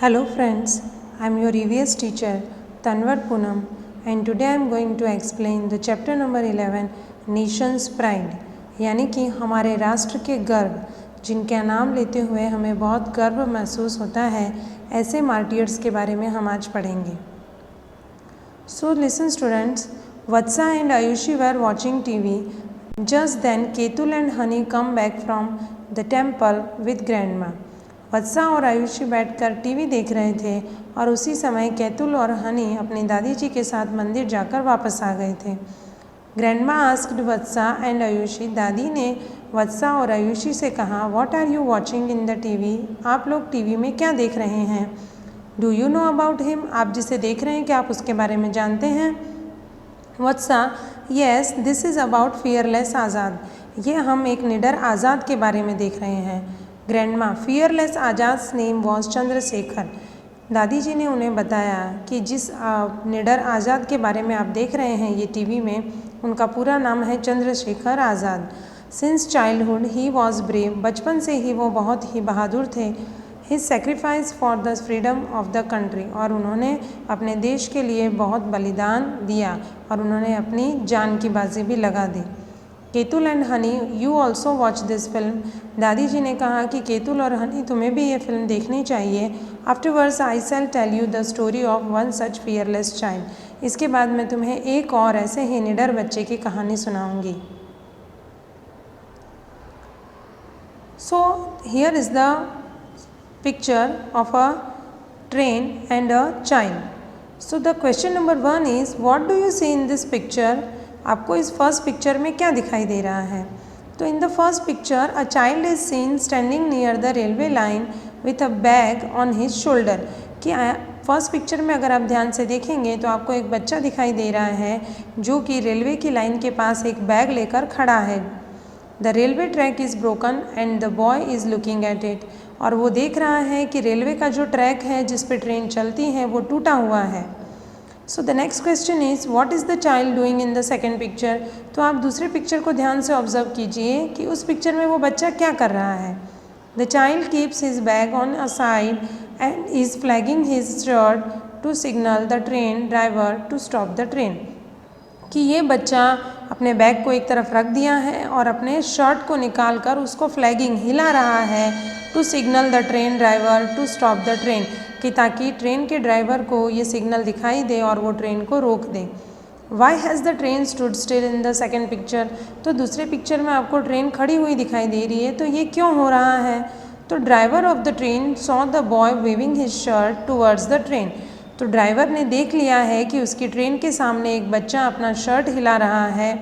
Hello friends, I am your EVS teacher Tanwar Poonam and today I am going to explain the chapter number 11 Nation's Pride यानी कि हमारे राष्ट्र के गर्व जिनका नाम लेते हुए हमें बहुत गर्व महसूस होता है ऐसे मार्टियर्स के बारे में हम आज पढ़ेंगे। So listen students, Vatsa and Ayushi were watching TV. Just then Ketul and Honey come back from the temple with grandma. वत्सा और आयुषी बैठकर टीवी देख रहे थे और उसी समय कैतुल और हनी अपनी दादी जी के साथ मंदिर जाकर वापस आ गए थे। Grandma asked Vatsa and Ayushi, दादी ने वत्सा और आयुषी से कहा, what are you watching in the TV? आप लोग टीवी में क्या देख रहे हैं? Do you know about him? आप जिसे देख रहे हैं क्या आप उसके बारे में जानते हैं? Vatsa, yes this is about fearless Azad. ये हम एक निडर आज़ाद के बारे में देख रहे हैं। Grandma, fearless Azad's name was Chandrashekhar. दादी जी ने उन्हें बताया कि जिस निडर आज़ाद के बारे में आप देख रहे हैं ये टीवी में, उनका पूरा नाम है Chandrashekhar Azad. Since childhood he was brave, बचपन से ही वो बहुत ही बहादुर थे। His sacrifice for the freedom of the country, और उन्होंने अपने देश के लिए बहुत बलिदान दिया और उन्होंने अपनी जान की बाजी भी लगा दी। Ketul and Honey, you also watch this film. दादी जी ने कहा कि केतुल और हनी तुम्हें भी ये फिल्म देखनी चाहिए। Afterwards I shall tell you the story of one such fearless child. इसके बाद मैं तुम्हें एक और ऐसे ही निडर बच्चे की कहानी सुनाऊंगी। So here is the picture of a train and a child. So the question number 1 is, what do you see in this picture? आपको इस फर्स्ट पिक्चर में क्या दिखाई दे रहा है? तो in the first picture a child is seen standing near the railway line with a bag on his shoulder. कि first picture में अगर आप ध्यान से देखेंगे तो आपको एक बच्चा दिखाई दे रहा है जो कि रेलवे की लाइन के पास एक बैग लेकर खड़ा है। The railway track is broken and the boy is looking at it. और वो देख रहा है कि रेलवे का जो ट्रैक है जिस पे ट्रेन चलती है वो टूटा हुआ है। So the next question is, what is the child doing in the second picture? तो आप दूसरे पिक्चर को ध्यान से ऑब्जर्व कीजिए कि उस पिक्चर में वो बच्चा क्या कर रहा है। The child keeps his bag on a side and is flagging his shirt to signal the train driver to stop the train. कि ये बच्चा अपने बैग को एक तरफ रख दिया है और अपने शर्ट को निकाल कर उसको फ्लैगिंग हिला रहा है to signal the train driver to stop the train, कि ताकि ट्रेन के ड्राइवर को ये सिग्नल दिखाई दे और वो ट्रेन को रोक दे। Why has the train stood still in the second picture? तो दूसरे पिक्चर में आपको ट्रेन खड़ी हुई दिखाई दे रही है, तो ये क्यों हो रहा है? तो driver of the train saw the boy waving his shirt towards the train. तो ड्राइवर ने देख लिया है कि उसकी ट्रेन के सामने एक बच्चा अपना शर्ट हिला रहा है।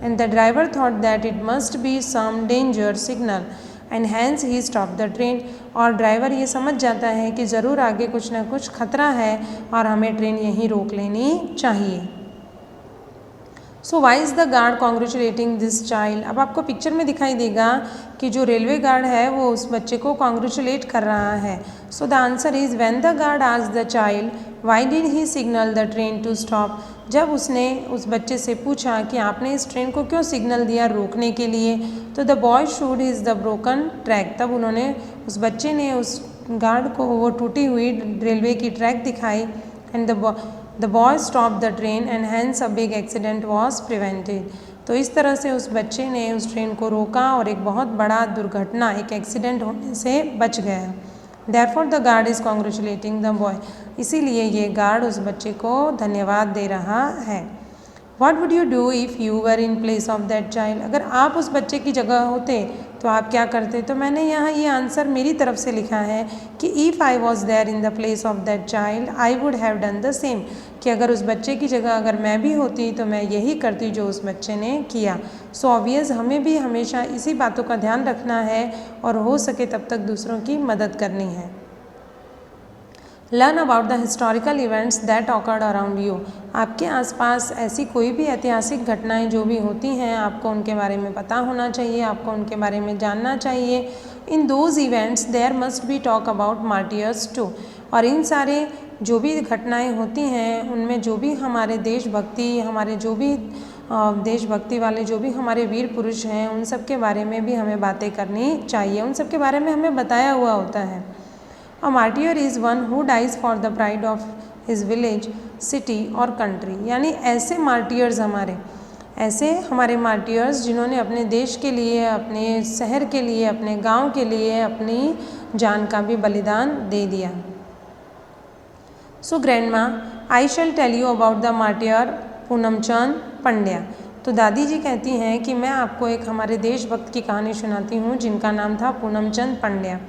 And the driver thought that it must be some danger signal and hence he stop the train. और ड्राइवर ये समझ जाता है कि ज़रूर आगे कुछ ना कुछ खतरा है और हमें ट्रेन यहीं रोक लेनी चाहिए। So why is the guard congratulating this child? अब आपको पिक्चर में दिखाई देगा कि जो रेलवे गार्ड है वो उस बच्चे को कॉन्ग्रेचुलेट कर रहा है। So the answer is, when the guard asked the child why did he signal the train to stop? जब उसने उस बच्चे से पूछा कि आपने इस ट्रेन को क्यों सिग्नल दिया रोकने के लिए, तो the boy showed is the broken track. तब उन्होंने उस बच्चे ने उस गार्ड को वो टूटी हुई रेलवे की ट्रैक दिखाई। And the boy stop the train and hence a big accident was prevented. तो इस तरह से उस बच्चे ने उस ट्रेन को रोका और एक बहुत बड़ा दुर्घटना, एक एक्सीडेंट होने से बच गया। Therefore the guard is congratulating the boy. इसीलिए ये गार्ड उस बच्चे को धन्यवाद दे रहा है। What would you do if you were in place of that child? अगर आप उस बच्चे की जगह होते तो आप क्या करते? तो मैंने यहाँ ये आंसर मेरी तरफ से लिखा है कि if I was there in the place of that child I would have done the same. कि अगर उस बच्चे की जगह अगर मैं भी होती तो मैं यही करती जो उस बच्चे ने किया। सो ऑब्वियस हमें भी हमेशा इसी बातों का ध्यान रखना है और हो सके तब तक दूसरों की मदद करनी है। Learn about the historical events that awkward around you. आपके आसपास ऐसी कोई भी ऐतिहासिक घटनाएं जो भी होती हैं आपको उनके बारे में पता होना चाहिए, आपको उनके बारे में जानना चाहिए। In those events there must be talk about martyrs too. और इन सारे जो भी घटनाएं होती हैं उनमें जो भी हमारे देशभक्ति, हमारे जो भी देशभक्ति वाले जो भी हमारे वीर पुरुष हैं उन सब के बारे में भी हमें बातें करनी चाहिए, उन सब के बारे में हमें बताया हुआ होता है। A martyr is one who dies for the pride of his village, city और कंट्री। यानी ऐसे मार्टियर्स हमारे मार्टियर्स जिन्होंने अपने देश के लिए, अपने शहर के लिए, अपने गांव के लिए अपनी जान का भी बलिदान दे दिया। So grandma, I shall tell you about the martyr Poonamchand Pandya. तो दादी जी कहती हैं कि मैं आपको एक हमारे देशभक्त की कहानी सुनाती हूँ जिनका नाम था Poonamchand Pandya.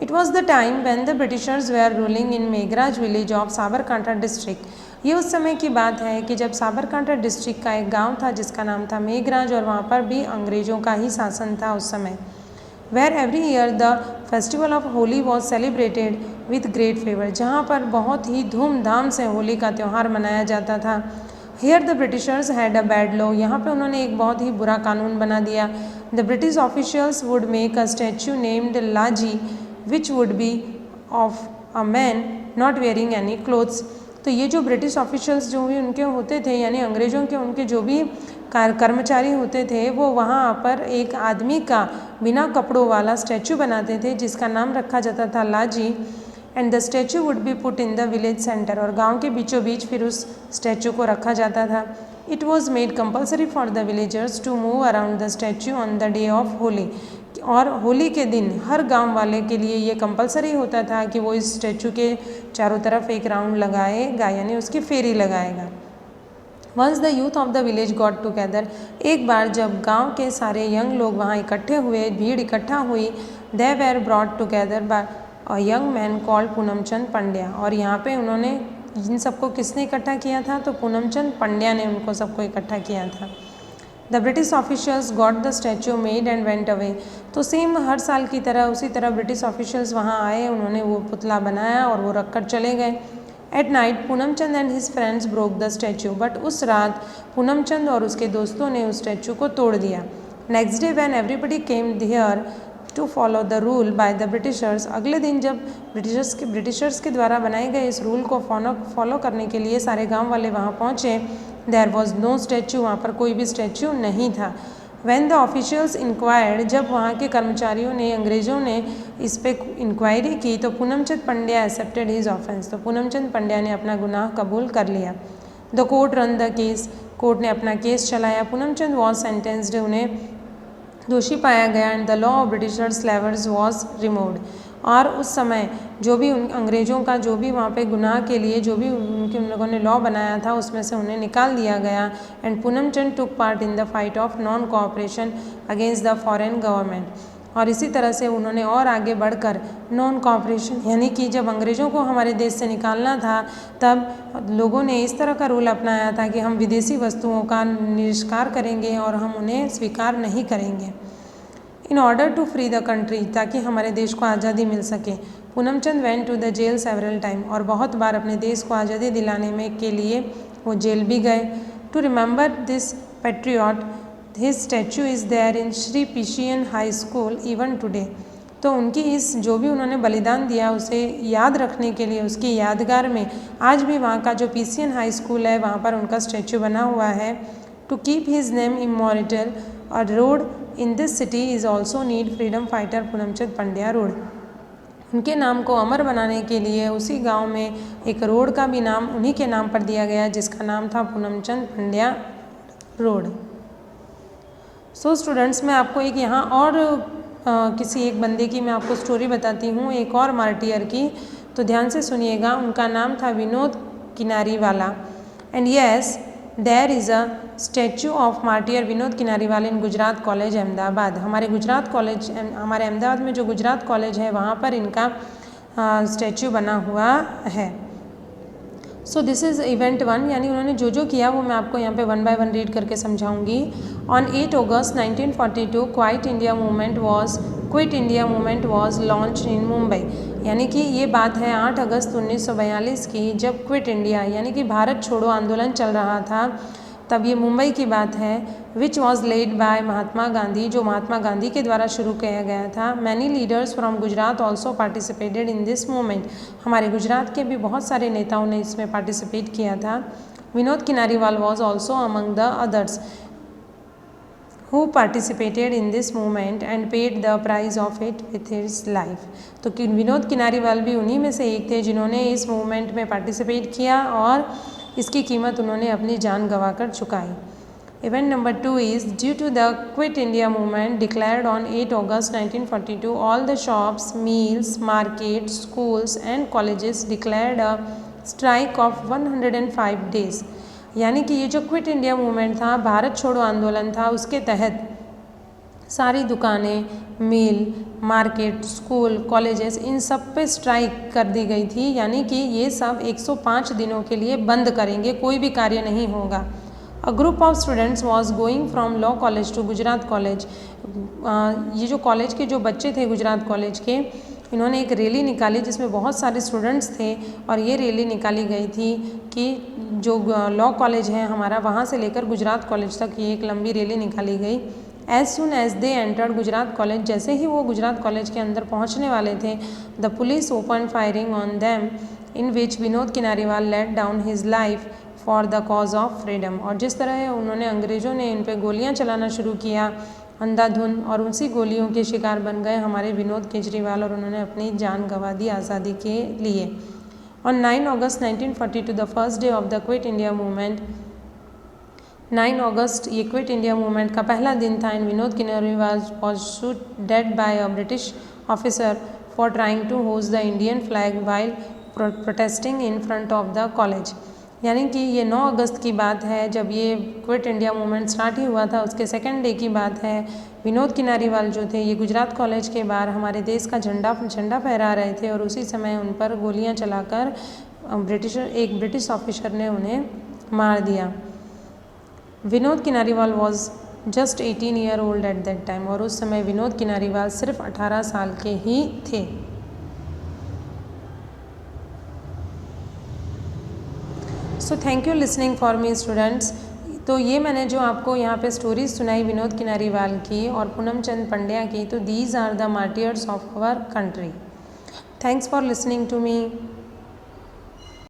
It was the time when the Britishers were ruling in Meghraj village of Sabarkantha district. ये उस समय की बात है कि जब साबरकांठा डिस्ट्रिक्ट का एक गांव था जिसका नाम था मेघराज, और वहाँ पर भी अंग्रेज़ों का ही शासन था उस समय। Where every year the festival of Holi was celebrated with great favour, जहाँ पर बहुत ही धूमधाम से होली का त्यौहार मनाया जाता था। Here the Britishers had a bad law, यहाँ पे उन्होंने एक बहुत ही बुरा कानून बना दिया। The British officials would make a statue named Laji which would be of a man not wearing any clothes. तो ये जो ब्रिटिश ऑफिशियल्स जो भी उनके होते थे, यानी अंग्रेज़ों के उनके जो भी कर्मचारी होते थे, वो वहाँ पर एक आदमी का बिना कपड़ों वाला स्टैचू बनाते थे जिसका नाम रखा जाता था Laji. And the statue would be put in the village centre, और गांव के बीचों बीच फिर उस स्टैचू को रखा जाता था। It was made compulsory for the villagers to move around the statue on the day of Holi, और होली के दिन हर गांव वाले के लिए ये कंपल्सरी होता था कि वो इस स्टैचू के चारों तरफ एक राउंड लगाएगा, यानी उसकी फेरी लगाएगा। Once the youth of the village got together, एक बार जब गांव के सारे यंग लोग वहाँ इकट्ठे हुए, भीड़ इकट्ठा हुई, they were brought together by a young man called Poonamchand Pandya. और यहाँ पे उन्होंने इन सबको किसने इकट्ठा किया था? तो पूनमचंद पंड्या ने उनको सबको इकट्ठा किया था। The British officials got the statue made and went away. तो सेम हर साल की तरह उसी तरह ब्रिटिश ऑफिशियल्स वहाँ आए, उन्होंने वो पुतला बनाया और वो रख कर चले गए। At night Poonamchand and his friends broke the statue, but उस रात पूनमचंद और उसके दोस्तों ने उस स्टैचू को तोड़ दिया। Next day when everybody came here to follow the rule by the Britishers, अगले दिन जब ब्रिटिशर्स के द्वारा बनाए गए इस रूल को फॉलो करने के लिए सारे गांव वाले वहाँ पहुँचे, देयर वॉज नो स्टैचू, वहाँ पर कोई भी स्टैचू नहीं था। व्हेन द ऑफिशियल्स इंक्वायर्ड, जब वहाँ के कर्मचारियों ने, अंग्रेज़ों ने इस पर इंक्वायरी की, तो Poonamchand Pandya accepted his offence, तो पूनमचंद पंड्या ने अपना गुनाह कबूल कर लिया। The court run the case, court ने अपना केस चलाया। पूनमचंद वॉज सेंटेंस्ड, उन्हें दोषी पाया गया। And the law of Britishers slavers was removed, और उस समय जो भी उन अंग्रेज़ों का जो भी वहाँ पे गुनाह के लिए जो भी उन लोगों ने लॉ बनाया था उसमें से उन्हें निकाल दिया गया। And Poonamchand took part in the fight of non cooperation against the foreign government, और इसी तरह से उन्होंने और आगे बढ़कर नॉन कोऑपरेशन, यानी कि जब अंग्रेज़ों को हमारे देश से निकालना था तब लोगों ने इस तरह का रूल अपनाया था कि हम विदेशी वस्तुओं का निष्कार करेंगे और हम उन्हें स्वीकार नहीं करेंगे। In order to free the country, ताकि हमारे देश को आज़ादी मिल सके। Poonamchand went to the jail several time, और बहुत बार अपने देश को आज़ादी दिलाने में के लिए वो जेल भी गए। To remember this patriot his statue is there in Shri पीशियन हाई स्कूल इवन टुडे। तो उनकी इस जो भी उन्होंने बलिदान दिया उसे याद रखने के लिए उसकी यादगार में आज भी वहाँ का जो पीशियन हाई स्कूल है वहाँ पर उनका स्टैचू बना हुआ है। To keep his name immortal, a road in this city is also need freedom fighter Poonamchand Pandya road. उनके नाम को अमर बनाने के लिए उसी गांव में एक रोड का भी नाम उन्हीं के नाम पर दिया गया जिसका नाम था Poonamchand Pandya road. So students, मैं आपको एक यहाँ और किसी एक बंदे की मैं आपको स्टोरी बताती हूँ, एक और मार्टियर की, तो ध्यान से सुनिएगा। उनका नाम था Vinod Kinariwala. And yes, there is a statue of martyr Vinod Kinariwala in Gujarat college Ahmedabad. हमारे गुजरात कॉलेज, हमारे अहमदाबाद में जो गुजरात कॉलेज है वहाँ पर इनका स्टैचू बना हुआ है। सो दिस इज़ इवेंट 1, यानी उन्होंने जो जो किया वो मैं आपको यहाँ पे 1 बाय 1 रीड करके समझाऊंगी। On 8 August 1942 quit India movement was launch in Mumbai. यानी कि ये बात है 8 अगस्त 1942 की, जब क्विट इंडिया यानी कि भारत छोड़ो आंदोलन चल रहा था, तब ये मुंबई की बात है। Which was led by Mahatma Gandhi, जो महात्मा गांधी के द्वारा शुरू किया गया था। Many leaders from Gujarat also participated in this movement. हमारे गुजरात के भी बहुत सारे नेताओं ने इसमें पार्टिसिपेट किया था। Vinod Kinariwal was also among the others. who participated in this movement and paid the price of it with his life। तो विनोद किनारीवाल भी उन्हीं में से एक थे जिन्होंने इस मूवमेंट में पार्टिसिपेट किया और इसकी कीमत उन्होंने अपनी जान गंवाकर चुकाई। Event number 2 is due to the Quit India movement declared on 8 August 1942, all the shops, mills, markets, schools and colleges declared a strike of 105 days। यानी कि ये जो क्विट इंडिया मूवमेंट था, भारत छोड़ो आंदोलन था, उसके तहत सारी दुकानें, मिल, मार्केट, स्कूल, कॉलेजेस इन सब पे स्ट्राइक कर दी गई थी। यानी कि ये सब 105 दिनों के लिए बंद करेंगे, कोई भी कार्य नहीं होगा। A group of students was going from Law College to Gujarat college. ये जो कॉलेज के जो बच्चे थे गुजरात कॉलेज के, इन्होंने एक रैली निकाली जिसमें बहुत सारे स्टूडेंट्स थे और ये रैली निकाली गई थी कि जो लॉ कॉलेज है हमारा, वहाँ से लेकर गुजरात कॉलेज तक ये एक लंबी रैली निकाली गई। As soon as they entered Gujarat college, जैसे ही वो गुजरात कॉलेज के अंदर पहुँचने वाले थे, the police open firing on them in which Vinod Kinariwal let down his life for the cause of freedom. और जिस तरह उन्होंने अंग्रेज़ों ने इन पर गोलियाँ चलाना शुरू किया अंधाधुन, और उसी गोलियों के शिकार बन गए हमारे विनोद केजरीवाल और उन्होंने अपनी जान गंवा दी आज़ादी के लिए। On 9 August 1942 the first day of the quit India movement, 9 अगस्त ये क्विट इंडिया मूवमेंट का पहला दिन था। And Vinod Kinariwal was shot dead by a British officer for trying to hoist the Indian flag while protesting in front of the college. यानी कि ये 9 अगस्त की बात है जब ये क्विट इंडिया मूवमेंट स्टार्ट ही हुआ था, उसके सेकेंड डे की बात है। विनोद किनारीवाल जो थे ये गुजरात कॉलेज के बाहर हमारे देश का झंडा फहरा रहे थे और उसी समय उन पर गोलियां चलाकर एक ब्रिटिश ऑफिसर ने उन्हें मार दिया। Vinod Kinariwal was just 18 year old at that time, और उस समय विनोद किनारीवाल सिर्फ 18 साल के ही थे। So thank you listening for me students. तो ये मैंने जो आपको यहाँ पे स्टोरीज सुनाई विनोद किनारीवाल की और पूनम चंद पंड्या की, तो these are the martyrs of our country. Thanks for listening to me.